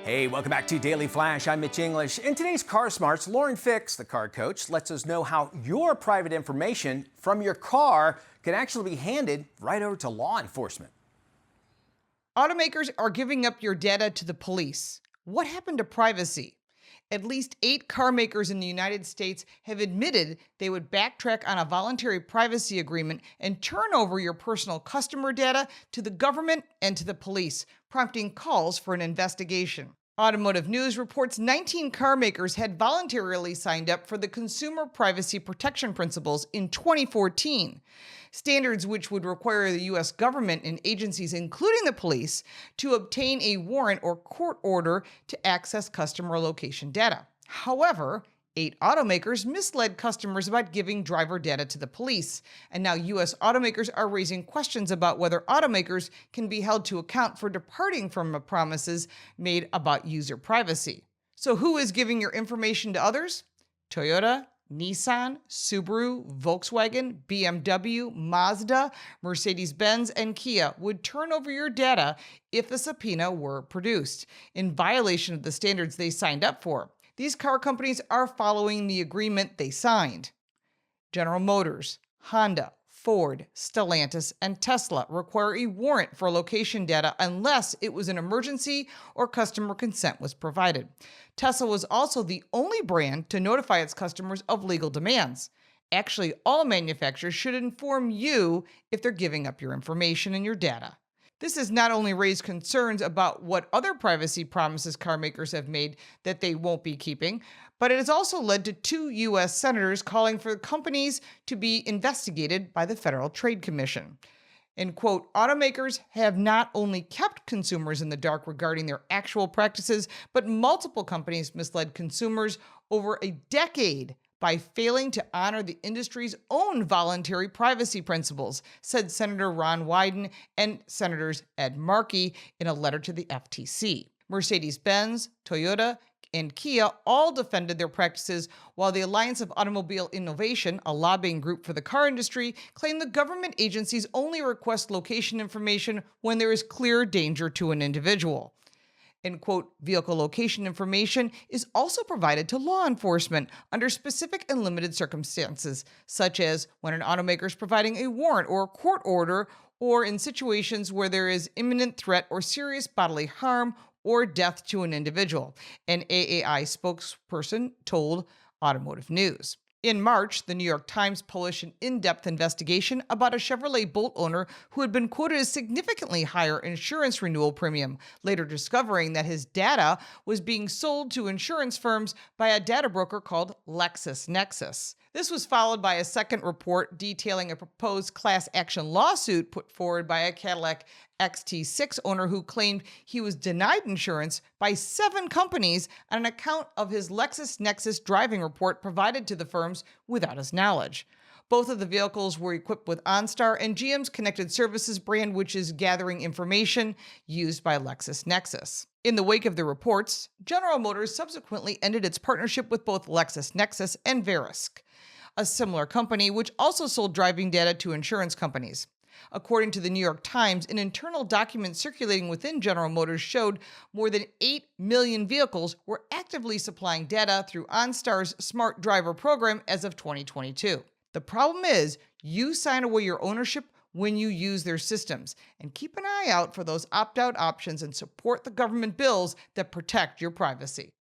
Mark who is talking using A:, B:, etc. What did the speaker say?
A: Hey, welcome back to Daily Flash. I'm Mitch English. In today's Car Smarts, Lauren Fix, the car coach, lets us know how your private information from your car can actually be handed right over to law enforcement.
B: Automakers are giving up your data to the police. What happened to privacy? At least 8 car makers in the United States have admitted they would backtrack on a voluntary privacy agreement and turn over your personal customer data to the government and to the police, prompting calls for an investigation. Automotive News reports 19 car makers had voluntarily signed up for the Consumer Privacy Protection Principles in 2014, standards which would require the U.S. government and agencies, including the police, to obtain a warrant or court order to access customer location data. However, 8 automakers misled customers about giving driver data to the police, and now U.S. automakers are raising questions about whether automakers can be held to account for departing from the promises made about user privacy. So who is giving your information to others? Toyota, Nissan, Subaru, Volkswagen, BMW, Mazda, Mercedes-Benz, and Kia would turn over your data if a subpoena were produced, in violation of the standards they signed up for. These car companies are following the agreement they signed. General Motors, Honda, Ford, Stellantis, and Tesla require a warrant for location data unless it was an emergency or customer consent was provided. Tesla was also the only brand to notify its customers of legal demands. Actually, all manufacturers should inform you if they're giving up your information and your data. This has not only raised concerns about what other privacy promises car makers have made that they won't be keeping, but it has also led to 2 U.S. senators calling for companies to be investigated by the Federal Trade Commission. And quote, automakers have not only kept consumers in the dark regarding their actual practices, but multiple companies misled consumers over a decade by failing to honor the industry's own voluntary privacy principles, said Senator Ron Wyden and Senators Ed Markey in a letter to the FTC. Mercedes-Benz, Toyota, and Kia all defended their practices, while the Alliance of Automobile Innovation, a lobbying group for the car industry, claimed the government agencies only request location information when there is clear danger to an individual. And quote, vehicle location information is also provided to law enforcement under specific and limited circumstances, such as when an automaker is providing a warrant or a court order, or in situations where there is imminent threat or serious bodily harm or death to an individual, an AAI spokesperson told Automotive News. In March, the New York Times published an in-depth investigation about a Chevrolet Bolt owner who had been quoted a significantly higher insurance renewal premium, later discovering that his data was being sold to insurance firms by a data broker called LexisNexis. This was followed by a second report detailing a proposed class action lawsuit put forward by a Cadillac XT6 owner who claimed he was denied insurance by 7 companies on account of his LexisNexis driving report provided to the firms without his knowledge. Both of the vehicles were equipped with OnStar and GM's Connected Services brand, which is gathering information used by LexisNexis. In the wake of the reports, General Motors subsequently ended its partnership with both LexisNexis and Verisk, a similar company which also sold driving data to insurance companies. According to the New York Times, an internal document circulating within General Motors showed more than 8 million vehicles were actively supplying data through OnStar's Smart Driver program as of 2022. The problem is, you sign away your ownership when you use their systems, and keep an eye out for those opt-out options and support the government bills that protect your privacy.